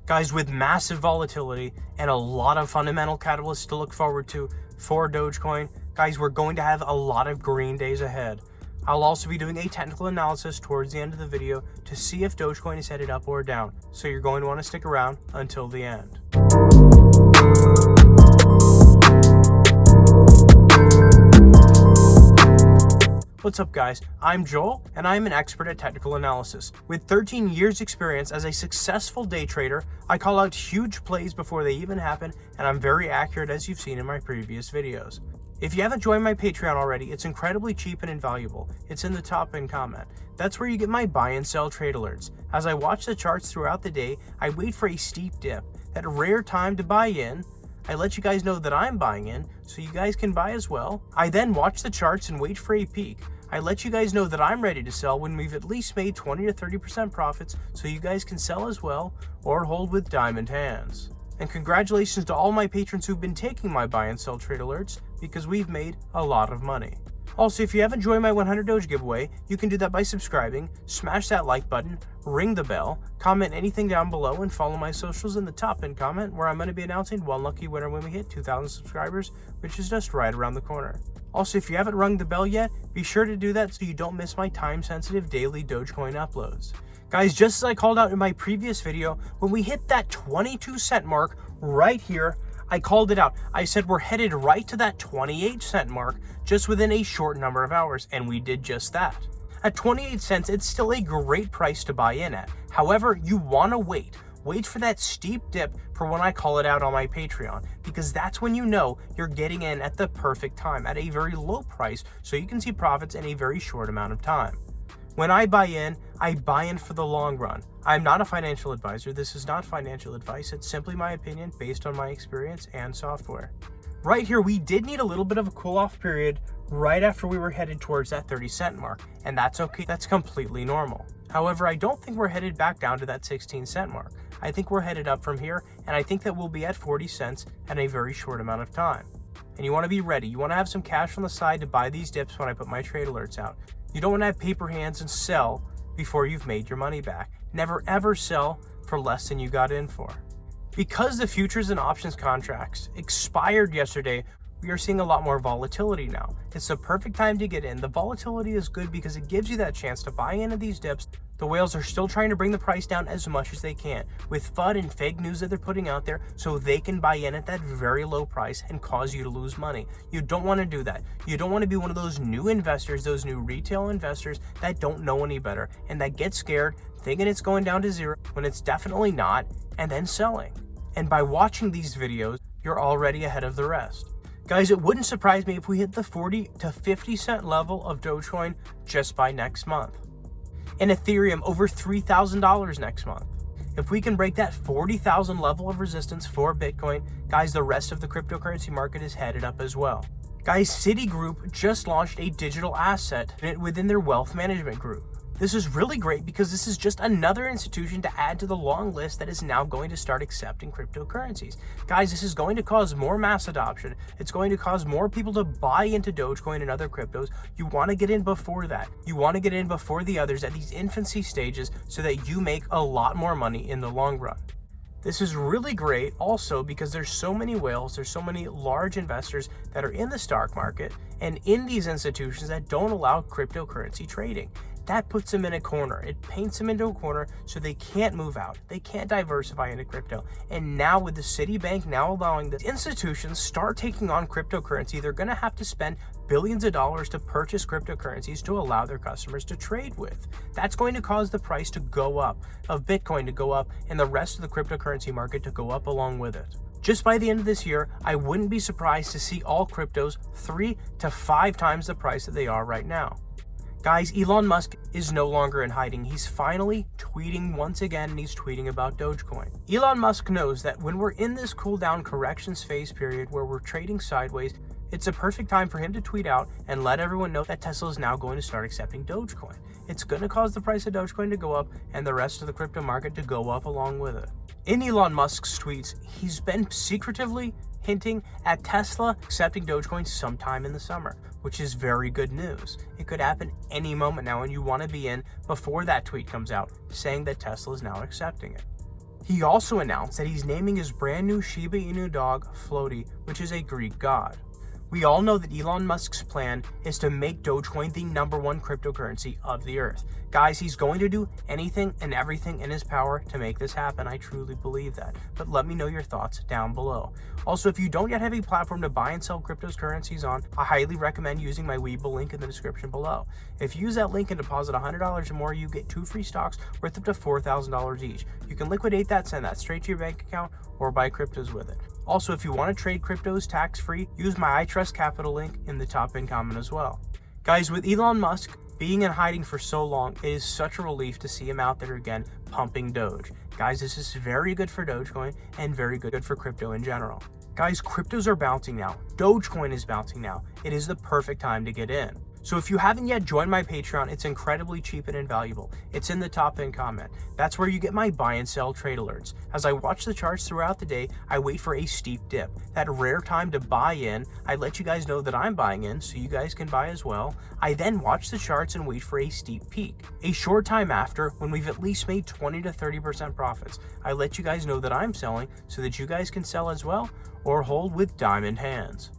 Guys, with massive volatility and a lot of fundamental catalysts to look forward to for Dogecoin, guys, we're going to have a lot of green days ahead. I'll also be doing a technical analysis towards the end of the video to see if Dogecoin is headed up or down, so you're going to want to stick around until the end. What's up, guys? I'm Joel, and I'm an expert at technical analysis. With 13 years experience as a successful day trader, I call out huge plays before they even happen, and I'm very accurate, as you've seen in my previous videos. If you haven't joined my Patreon already, it's incredibly cheap and invaluable. It's in the top pinned comment. That's where you get my buy and sell trade alerts. As I watch the charts throughout the day, I wait for a steep dip, that rare time to buy in. I let you guys know that I'm buying in, so you guys can buy as well. I then watch the charts and wait for a peak. I let you guys know that I'm ready to sell when we've at least made 20 to 30% profits, so you guys can sell as well or hold with diamond hands. And congratulations to all my patrons who've been taking my buy and sell trade alerts, because we've made a lot of money. Also, if you haven't joined my 100 Doge giveaway, you can do that by subscribing, smash that like button, ring the bell, comment anything down below, and follow my socials in the top pinned comment, where I'm going to be announcing one lucky winner when we hit 2,000 subscribers, which is just right around the corner. Also, if you haven't rung the bell yet, be sure to do that so you don't miss my time-sensitive daily Dogecoin uploads. Guys, just as I called out in my previous video, when we hit that 22-cent mark right here, I called it out. I said we're headed right to that 28-cent mark just within a short number of hours, and we did just that. At 28 cents, it's still a great price to buy in at. However, you want to wait. Wait for that steep dip for when I call it out on my Patreon, because that's when you know you're getting in at the perfect time, at a very low price, so you can see profits in a very short amount of time. When I buy in for the long run. I'm not a financial advisor. This is not financial advice. It's simply my opinion based on my experience and software. Right here, we did need a little bit of a cool-off period right after we were headed towards that 30-cent mark, and that's okay. That's completely normal. However, I don't think we're headed back down to that 16-cent mark. I think we're headed up from here, and I think that we'll be at 40 cents in a very short amount of time. And you want to be ready. You want to have some cash on the side to buy these dips when I put my trade alerts out. You don't want to have paper hands and sell before you've made your money back. Never ever sell for less than you got in for. Because the futures and options contracts expired yesterday, we are seeing a lot more volatility now. It's the perfect time to get in. The volatility is good because it gives you that chance to buy into these dips. The whales are still trying to bring the price down as much as they can with FUD and fake news that they're putting out there, so they can buy in at that very low price and cause you to lose money. You don't want to do that. You don't want to be one of those new investors, those new retail investors that don't know any better and that get scared thinking it's going down to zero when it's definitely not, and then selling. And by watching these videos, you're already ahead of the rest. Guys, it wouldn't surprise me if we hit the 40 to 50 cent level of Dogecoin just by next month. And Ethereum over $3,000 next month. If we can break that 40,000 level of resistance for Bitcoin, guys, the rest of the cryptocurrency market is headed up as well. Guys, Citigroup just launched a digital asset within their wealth management group. This is really great because this is just another institution to add to the long list that is now going to start accepting cryptocurrencies. Guys, this is going to cause more mass adoption. It's going to cause more people to buy into Dogecoin and other cryptos. You want to get in before that. You want to get in before the others at these infancy stages so that you make a lot more money in the long run. This is really great also because there's so many whales, there's so many large investors that are in the stock market and in these institutions that don't allow cryptocurrency trading. That puts them in a corner. It paints them into a corner so they can't move out. They can't diversify into crypto. And now with the Citibank now allowing the institutions start taking on cryptocurrency, they're going to have to spend billions of dollars to purchase cryptocurrencies to allow their customers to trade with. That's going to cause the price to go up, of Bitcoin to go up, and the rest of the cryptocurrency market to go up along with it. Just by the end of this year, I wouldn't be surprised to see all cryptos 3 to 5 times the price that they are right now. Guys, Elon Musk is no longer in hiding. He's finally tweeting once again, and he's tweeting about Dogecoin. Elon Musk knows that when we're in this cool down corrections phase period where we're trading sideways, it's a perfect time for him to tweet out and let everyone know that Tesla is now going to start accepting Dogecoin. It's going to cause the price of Dogecoin to go up and the rest of the crypto market to go up along with it. In Elon Musk's tweets, he's been secretively hinting at Tesla accepting Dogecoin sometime in the summer, which is very good news. It could happen any moment now, and you want to be in before that tweet comes out saying that Tesla is now accepting it. He also announced that he's naming his brand new Shiba Inu dog Floaty, which is a Greek god. We all know that Elon Musk's plan is to make Dogecoin the #1 cryptocurrency of the earth. Guys, he's going to do anything and everything in his power to make this happen. I truly believe that. But let me know your thoughts down below. Also, if you don't yet have a platform to buy and sell cryptocurrencies on, I highly recommend using my Webull link in the description below. If you use that link and deposit $100 or more, you get 2 free stocks worth up to $4,000 each. You can liquidate that, send that straight to your bank account, or buy cryptos with it. Also, if you want to trade cryptos tax-free, use my iTrust Capital link in the top pinned comment as well. Guys, with Elon Musk being in hiding for so long, it is such a relief to see him out there again pumping Doge. Guys, this is very good for Dogecoin and very good for crypto in general. Guys, cryptos are bouncing now. Dogecoin is bouncing now. It is the perfect time to get in. So if you haven't yet joined my Patreon, it's incredibly cheap and invaluable. It's in the top pinned comment. That's where you get my buy and sell trade alerts. As I watch the charts throughout the day, I wait for a steep dip. That rare time to buy in, I let you guys know that I'm buying in so you guys can buy as well. I then watch the charts and wait for a steep peak. A short time after, when we've at least made 20 to 30% profits, I let you guys know that I'm selling so that you guys can sell as well or hold with diamond hands.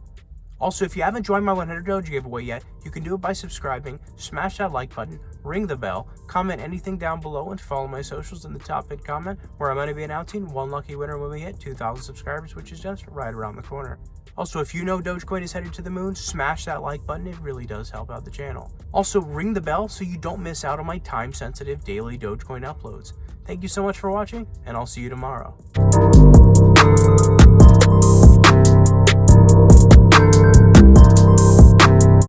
Also, if you haven't joined my 100 Doge giveaway yet, you can do it by subscribing, smash that like button, ring the bell, comment anything down below, and follow my socials in the top pinned comment, where I'm going to be announcing one lucky winner when we hit 2,000 subscribers, which is just right around the corner. Also, if you know Dogecoin is headed to the moon, smash that like button. It really does help out the channel. Also, ring the bell so you don't miss out on my time-sensitive daily Dogecoin uploads. Thank you so much for watching, and I'll see you tomorrow.